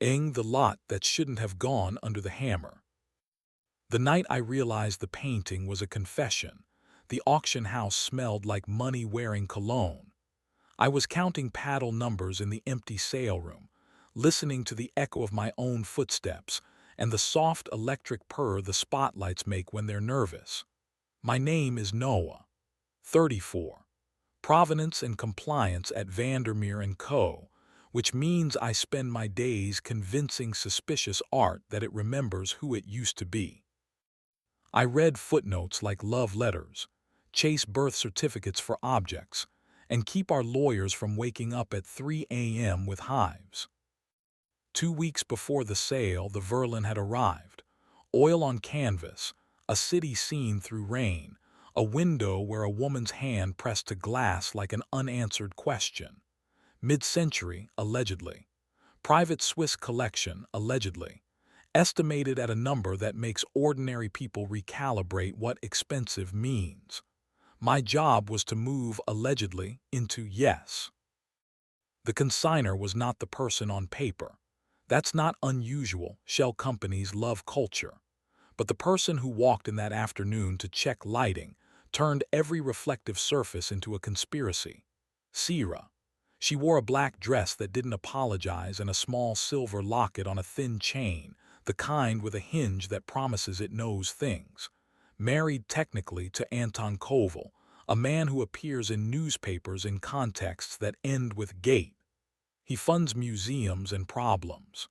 the lot that shouldn't have gone under the hammer. The night I realized the painting was a confession, the auction house smelled like money-wearing cologne. I was counting paddle numbers in the empty sale room, listening to the echo of my own footsteps and the soft electric purr the spotlights make when they're nervous. My name is Noah, 34. Provenance and compliance at Vandermeer & Co., which means I spend my days convincing suspicious art that it remembers who it used to be. I read footnotes like love letters, chase birth certificates for objects, and keep our lawyers from waking up at 3 a.m. with hives. 2 weeks before the sale, the Verlin had arrived. Oil on canvas, a city seen through rain, a window where a woman's hand pressed to glass like an unanswered question. Mid-century, allegedly. Private Swiss collection, allegedly. Estimated at a number that makes ordinary people recalibrate what expensive means. My job was to move allegedly into yes. The consignor was not the person on paper. That's not unusual, shell companies love culture. But the person who walked in that afternoon to check lighting turned every reflective surface into a conspiracy. Sierra. She wore a black dress that didn't apologize and a small silver locket on a thin chain, the kind with a hinge that promises it knows things. Married technically to Anton Koval, a man who appears in newspapers in contexts that end with gate. He funds museums and problems.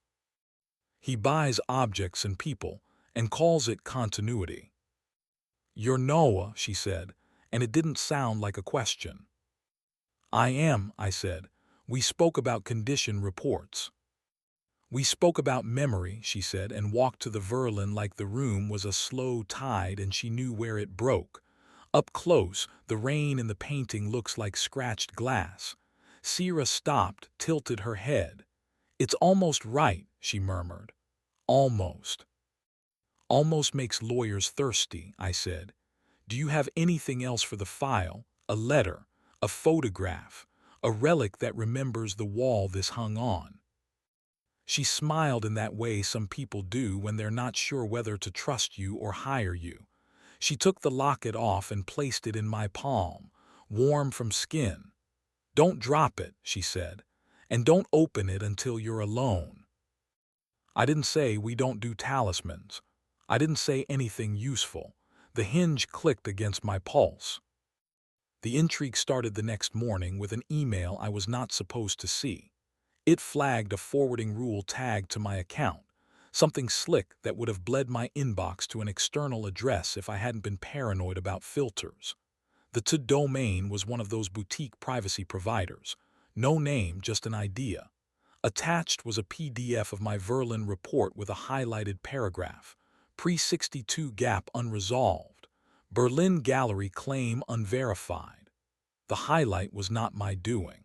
He buys objects and people and calls it continuity. "You're Noah," she said, and it didn't sound like a question. "I am," I said. "We spoke about condition reports." "We spoke about memory," she said, and walked to the Verlin like the room was a slow tide and she knew where it broke. Up close, the rain in the painting looks like scratched glass. Sierra stopped, tilted her head. "It's almost right," she murmured. "Almost." "Almost makes lawyers thirsty," I said. "Do you have anything else for the file? A letter, a photograph, a relic that remembers the wall this hung on?" She smiled in that way some people do when they're not sure whether to trust you or hire you. She took the locket off and placed it in my palm, warm from skin. "Don't drop it," she said, "and don't open it until you're alone." I didn't say we don't do talismans. I didn't say anything useful. The hinge clicked against my pulse. The intrigue started the next morning with an email I was not supposed to see. It flagged a forwarding rule tag to my account, something slick that would have bled my inbox to an external address if I hadn't been paranoid about filters. The to-domain was one of those boutique privacy providers. No name, just an idea. Attached was a PDF of my Verlin report with a highlighted paragraph. Pre-62 gap unresolved. Berlin Gallery claim unverified. The highlight was not my doing.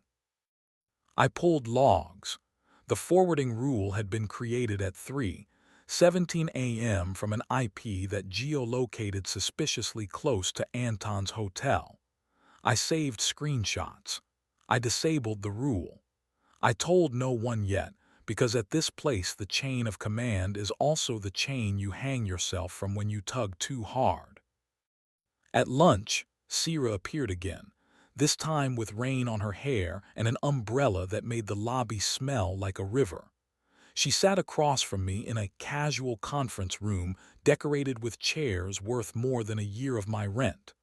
I pulled logs. The forwarding rule had been created at 3:17 a.m. from an IP that geolocated suspiciously close to Anton's hotel. I saved screenshots. I disabled the rule. I told no one yet, because at this place the chain of command is also the chain you hang yourself from when you tug too hard. At lunch, Sierra appeared again, this time with rain on her hair and an umbrella that made the lobby smell like a river. She sat across from me in a casual conference room decorated with chairs worth more than a year of my rent.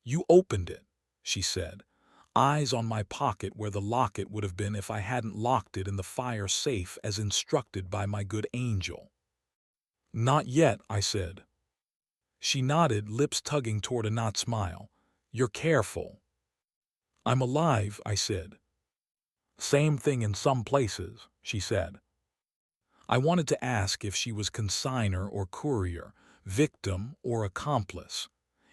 "You opened it," she said, eyes on my pocket where the locket would have been if I hadn't locked it in the fire safe as instructed by my good angel. "Not yet," I said. She nodded, lips tugging toward a not smile. "You're careful." "I'm alive," I said. "Same thing in some places," she said. I wanted to ask if she was consignor or courier, victim or accomplice.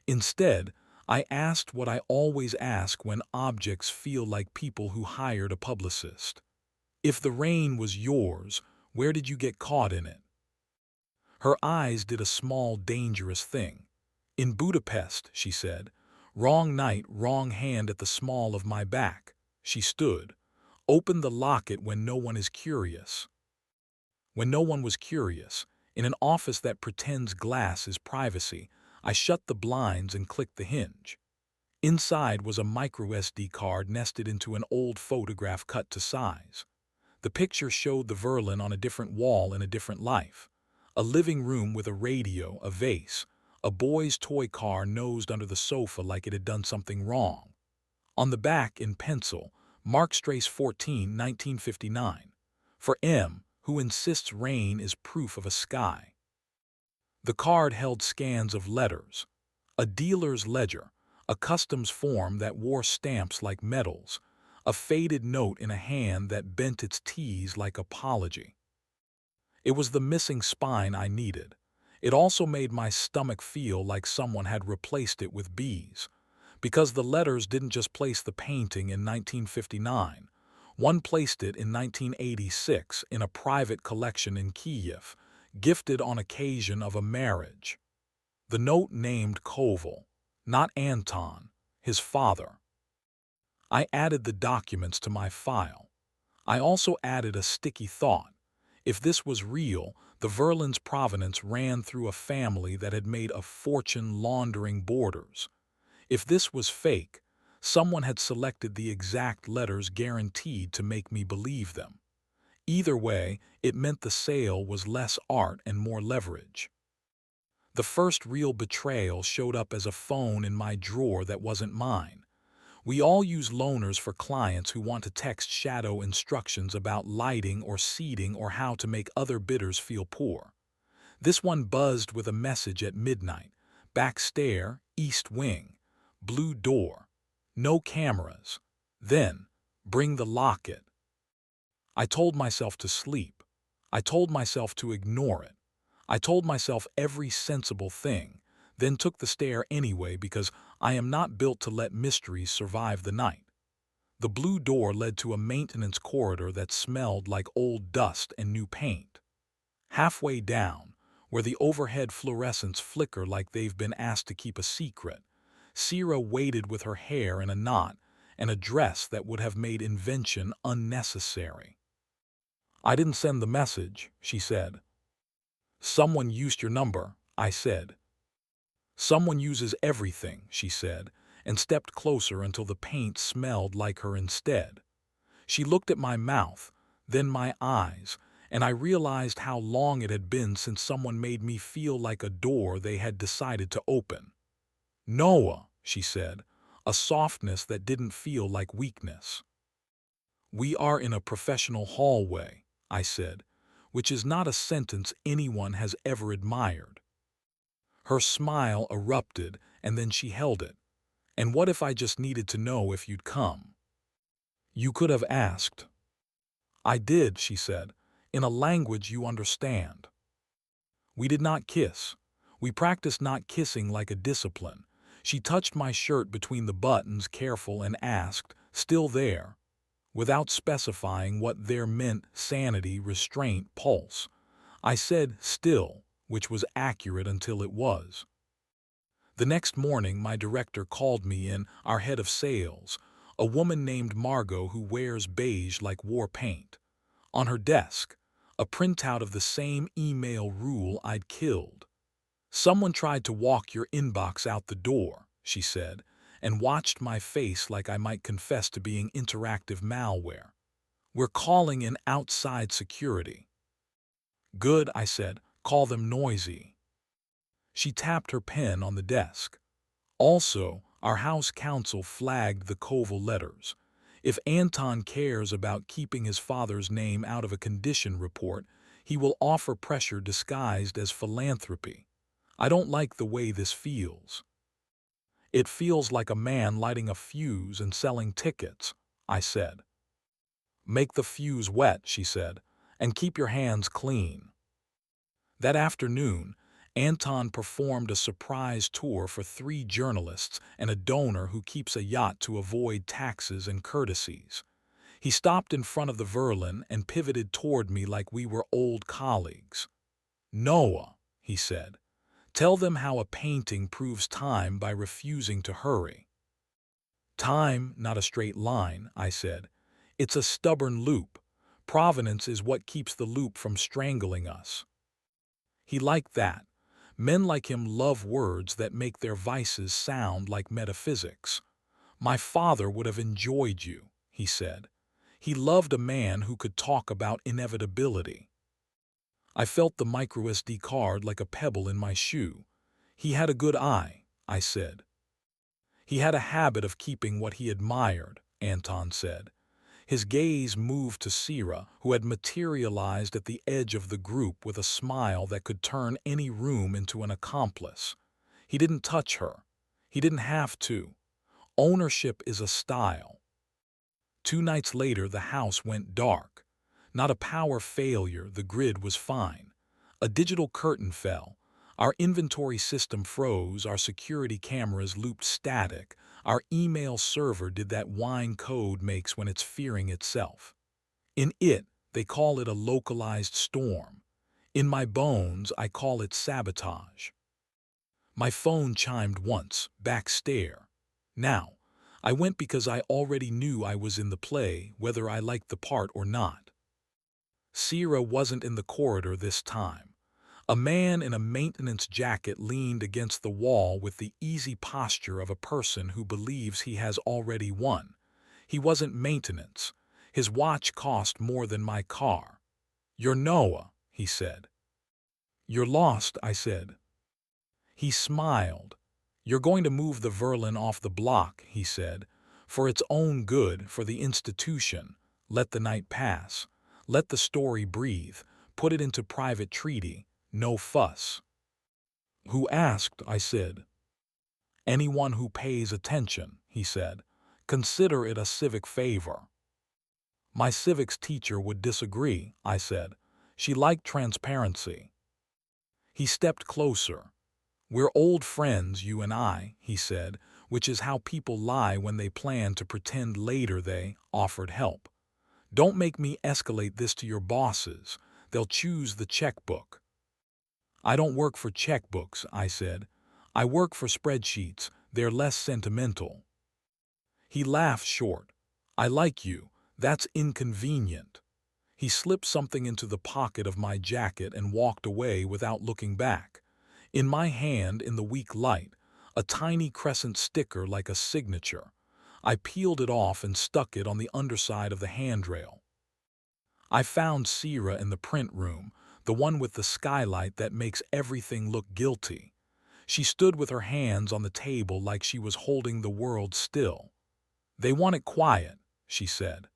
Instead, I asked what I always ask when objects feel like people who hired a publicist. "If the rain was yours, where did you get caught in it?" Her eyes did a small, dangerous thing. "In Budapest," she said. "Wrong night, wrong hand at the small of my back." She stood. "Open the locket when no one is curious." When no one was curious, in an office that pretends glass is privacy, I shut the blinds and clicked the hinge. Inside was a micro SD card nested into an old photograph cut to size. The picture showed the Verlin on a different wall in a different life. A living room with a radio, a vase, a boy's toy car nosed under the sofa like it had done something wrong. On the back, in pencil, Markstrasse 14, 1959. For M, who insists rain is proof of a sky. The card held scans of letters. A dealer's ledger, a customs form that wore stamps like medals, a faded note in a hand that bent its T's like apology. It was the missing spine I needed. It also made my stomach feel like someone had replaced it with bees. Because the letters didn't just place the painting in 1959. One placed it in 1986 in a private collection in Kiev, gifted on occasion of a marriage. The note named Koval, not Anton, his father. I added the documents to my file. I also added a sticky thought. If this was real, the Verlin's provenance ran through a family that had made a fortune laundering borders. If this was fake, someone had selected the exact letters guaranteed to make me believe them. Either way, it meant the sale was less art and more leverage. The first real betrayal showed up as a phone in my drawer that wasn't mine. We all use loaners for clients who want to text shadow instructions about lighting or seating or how to make other bidders feel poor. This one buzzed with a message at midnight. Back stair, east wing. Blue door. No cameras. Then, bring the locket. I told myself to sleep. I told myself to ignore it. I told myself every sensible thing, then took the stair anyway because I am not built to let mysteries survive the night. The blue door led to a maintenance corridor that smelled like old dust and new paint. Halfway down, where the overhead fluorescents flicker like they've been asked to keep a secret, Sierra waited with her hair in a knot and a dress that would have made invention unnecessary. "I didn't send the message," she said. "Someone used your number," I said. "Someone uses everything," she said, and stepped closer until the paint smelled like her instead. She looked at my mouth, then my eyes, and I realized how long it had been since someone made me feel like a door they had decided to open. "Noah," she said, a softness that didn't feel like weakness. "We are in a professional hallway," I said, which is not a sentence anyone has ever admired. Her smile erupted, and then she held it. "And what if I just needed to know if you'd come?" "You could have asked." "I did," she said, "in a language you understand." We did not kiss. We practiced not kissing like a discipline. She touched my shirt between the buttons, careful, and asked, "Still there?" Without specifying what there meant, sanity, restraint, pulse. I said, "Still," which was accurate until it was. The next morning, my director called me in, our head of sales, a woman named Margot who wears beige like war paint. On her desk, a printout of the same email rule I'd killed. "Someone tried to walk your inbox out the door," she said, and watched my face like I might confess to being interactive malware. "We're calling in outside security." "Good," I said. "Call them noisy." She tapped her pen on the desk. "Also, our house counsel flagged the Koval letters. If Anton cares about keeping his father's name out of a condition report, he will offer pressure disguised as philanthropy. I don't like the way this feels." "It feels like a man lighting a fuse and selling tickets," I said. "Make the fuse wet," she said, "and keep your hands clean." That afternoon, Anton performed a surprise tour for 3 journalists and a donor who keeps a yacht to avoid taxes and courtesies. He stopped in front of the Verlin and pivoted toward me like we were old colleagues. "Noah," he said, "tell them how a painting proves time by refusing to hurry." "Time, not a straight line," I said. "It's a stubborn loop. Provenance is what keeps the loop from strangling us. He liked that. Men like him love words that make their vices sound like metaphysics. My father would have enjoyed you, he said. He loved a man who could talk about inevitability. I felt the microSD card like a pebble in my shoe. He had a good eye, I said. He had a habit of keeping what he admired, Anton said. His gaze moved to Sira, who had materialized at the edge of the group with a smile that could turn any room into an accomplice. He didn't touch her. He didn't have to. Ownership is a style. 2 nights later, the house went dark. Not a power failure, the grid was fine. A digital curtain fell. Our inventory system froze, our security cameras looped static, our email server did that whine code makes when it's fearing itself. In it, they call it a localized storm. In my bones, I call it sabotage. My phone chimed once, back stare. Now, I went because I already knew I was in the play, whether I liked the part or not. Sira wasn't in the corridor this time. A man in a maintenance jacket leaned against the wall with the easy posture of a person who believes he has already won. He wasn't maintenance. His watch cost more than my car. "You're Noah," he said. "You're lost," I said. He smiled. "You're going to move the Verlin off the block," he said. "For its own good, for the institution. Let the night pass. Let the story breathe. Put it into private treaty. No fuss." "Who asked?" I said. "Anyone who pays attention," he said. "Consider it a civic favor." "My civics teacher would disagree," I said. "She liked transparency." He stepped closer. "We're old friends, you and I," he said, "which is how people lie when they plan to pretend later they offered help. Don't make me escalate this to your bosses. They'll choose the checkbook." "I don't work for checkbooks," I said. "I work for spreadsheets. They're less sentimental." He laughed short. "I like you. That's inconvenient." He slipped something into the pocket of my jacket and walked away without looking back. In my hand, in the weak light, a tiny crescent sticker like a signature. I peeled it off and stuck it on the underside of the handrail. I found Sira in the print room, the one with the skylight that makes everything look guilty. She stood with her hands on the table like she was holding the world still. "They want it quiet," she said.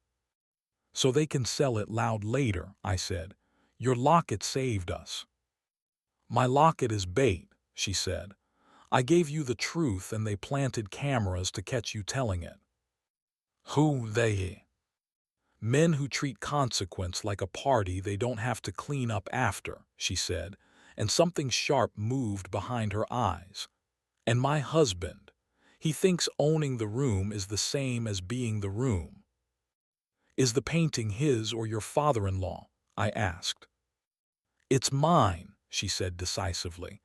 "So they can sell it loud later," I said. "Your locket saved us." "My locket is bait," she said. "I gave you the truth and they planted cameras to catch you telling it." "Who they?" "Men who treat consequence like a party they don't have to clean up after," she said, and something sharp moved behind her eyes. "And my husband. He thinks owning the room is the same as being the room." "Is the painting his or your father-in-law?" I asked. "It's mine," she said decisively,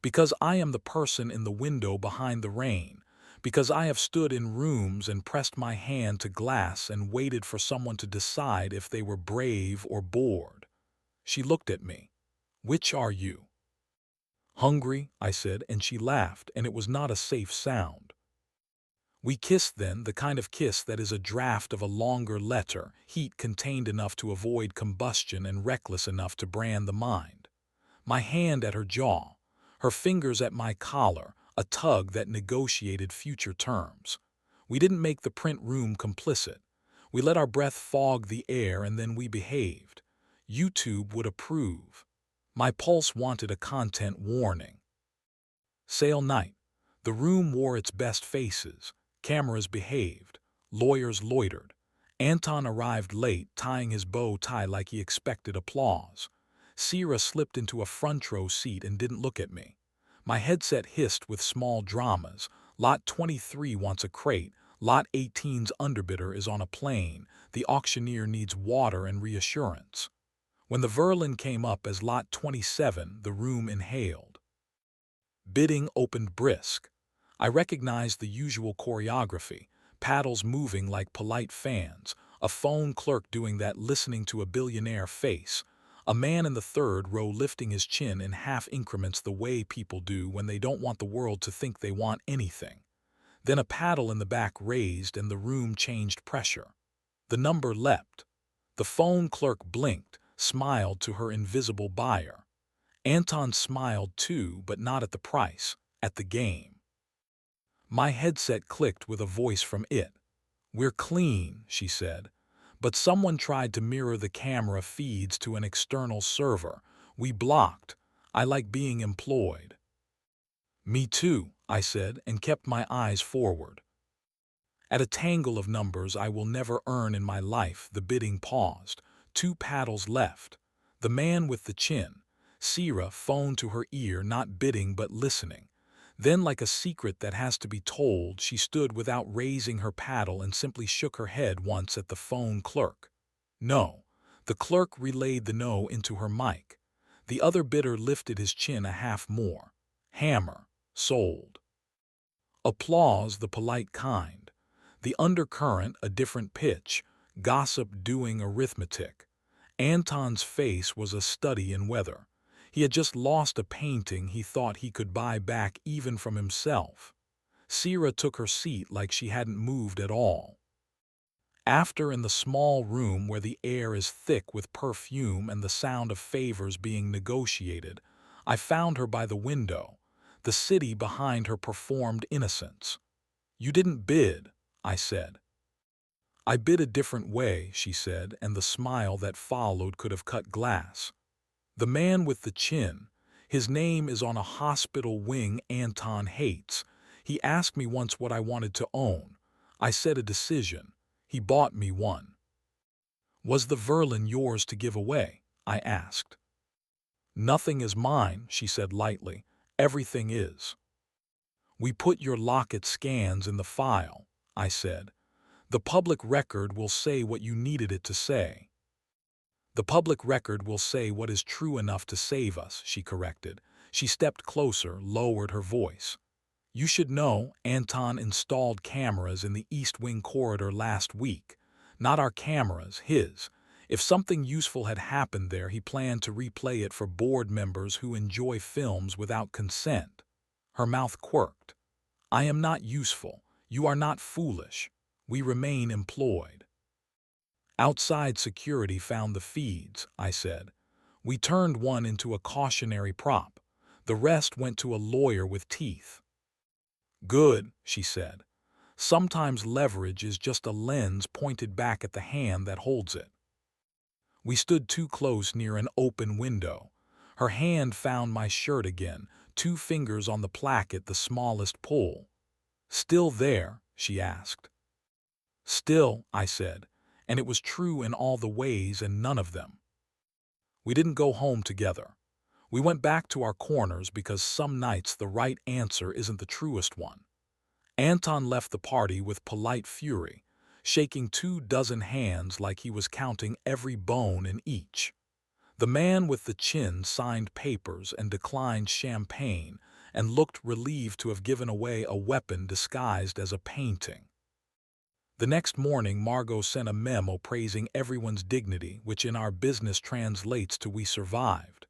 "because I am the person in the window behind the rain, because I have stood in rooms and pressed my hand to glass and waited for someone to decide if they were brave or bored." She looked at me. "Which are you?" "Hungry," I said, and she laughed, and it was not a safe sound. We kissed then, the kind of kiss that is a draft of a longer letter, heat contained enough to avoid combustion and reckless enough to brand the mind. My hand at her jaw, her fingers at my collar, a tug that negotiated future terms. We didn't make the print room complicit. We let our breath fog the air and then we behaved. YouTube would approve. My pulse wanted a content warning. Sale night. The room wore its best faces. Cameras behaved. Lawyers loitered. Anton arrived late, tying his bow tie like he expected applause. Sira slipped into a front row seat and didn't look at me. My headset hissed with small dramas. Lot 23 wants a crate. Lot 18's underbidder is on a plane. The auctioneer needs water and reassurance. When the Verlin came up as Lot 27, the room inhaled. Bidding opened brisk. I recognized the usual choreography, paddles moving like polite fans, a phone clerk doing that listening to a billionaire face, a man in the third row lifting his chin in half increments the way people do when they don't want the world to think they want anything. Then a paddle in the back raised and the room changed pressure. The number leapt. The phone clerk blinked, smiled to her invisible buyer. Anton smiled too, but not at the price, at the game. My headset clicked with a voice from it. "We're clean," she said. "But someone tried to mirror the camera feeds to an external server. We blocked. I like being employed." "Me too," I said, and kept my eyes forward. At a tangle of numbers I will never earn in my life, the bidding paused. 2 paddles left. The man with the chin. Sierra phoned to her ear, not bidding but listening. Then, like a secret that has to be told, she stood without raising her paddle and simply shook her head once at the phone clerk. "No." The clerk relayed the no into her mic. The other bidder lifted his chin a half more. "Hammer. Sold." Applause, the polite kind. The undercurrent, a different pitch. Gossip doing arithmetic. Anton's face was a study in weather. He had just lost a painting he thought he could buy back even from himself. Sierra took her seat like she hadn't moved at all. After, in the small room where the air is thick with perfume and the sound of favors being negotiated, I found her by the window. The city behind her performed innocence. "You didn't bid," I said. "I bid a different way," she said, and the smile that followed could have cut glass. "The man with the chin, his name is on a hospital wing Anton hates. He asked me once what I wanted to own. I said a decision. He bought me one." "Was the Verlin yours to give away?" I asked. "Nothing is mine," she said lightly. "Everything is." "We put your locket scans in the file," I said. "The public record will say what you needed it to say." "The public record will say what is true enough to save us," she corrected. She stepped closer, lowered her voice. "You should know, Anton installed cameras in the East Wing corridor last week. Not our cameras, his. If something useful had happened there, he planned to replay it for board members who enjoy films without consent." Her mouth quirked. "I am not useful. You are not foolish. We remain employed." "Outside security found the feeds," I said. "We turned one into a cautionary prop. The rest went to a lawyer with teeth." "Good," she said. "Sometimes leverage is just a lens pointed back at the hand that holds it." We stood too close near an open window. Her hand found my shirt again, 2 fingers on the placket, the smallest pull. "Still there?" she asked. "Still," I said, and it was true in all the ways and none of them. We didn't go home together. We went back to our corners because some nights the right answer isn't the truest one. Anton left the party with polite fury, shaking 24 hands like he was counting every bone in each. The man with the chin signed papers and declined champagne and looked relieved to have given away a weapon disguised as a painting. The next morning, Margot sent a memo praising everyone's dignity, which in our business translates to "we survived."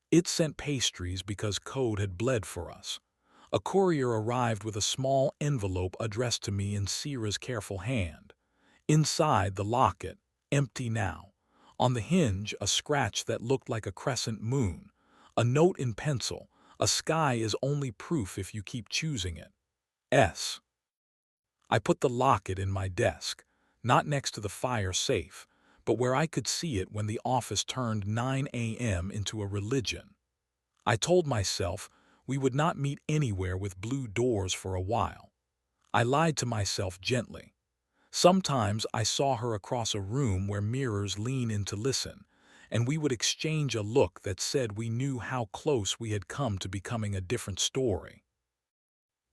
It sent pastries because code had bled for us. A courier arrived with a small envelope addressed to me in Sierra's careful hand. Inside, the locket, empty now. On the hinge, a scratch that looked like a crescent moon. A note in pencil: "A sky is only proof if you keep choosing it. S." I put the locket in my desk, not next to the fire safe, but where I could see it when the office turned 9 a.m. into a religion. I told myself we would not meet anywhere with blue doors for a while. I lied to myself gently. Sometimes I saw her across a room where mirrors lean in to listen, and we would exchange a look that said we knew how close we had come to becoming a different story.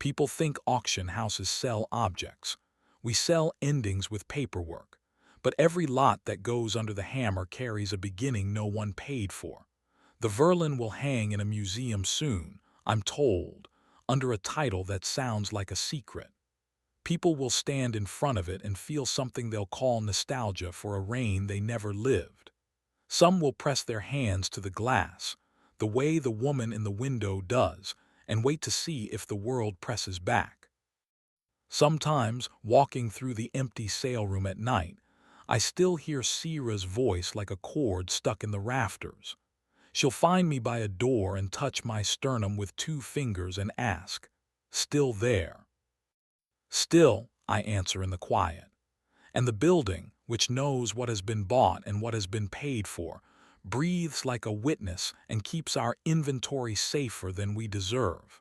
People think auction houses sell objects. We sell endings with paperwork. But every lot that goes under the hammer carries a beginning no one paid for. The Verlin will hang in a museum soon, I'm told, under a title that sounds like a secret. People will stand in front of it and feel something they'll call nostalgia for a reign they never lived. Some will press their hands to the glass, the way the woman in the window does, and wait to see if the world presses back. Sometimes, walking through the empty sale room at night, I still hear Sierra's voice like a cord stuck in the rafters. She'll find me by a door and touch my sternum with two fingers and ask, "Still there?" "Still," I answer in the quiet. And the building, which knows what has been bought and what has been paid for, breathes like a witness and keeps our inventory safer than we deserve.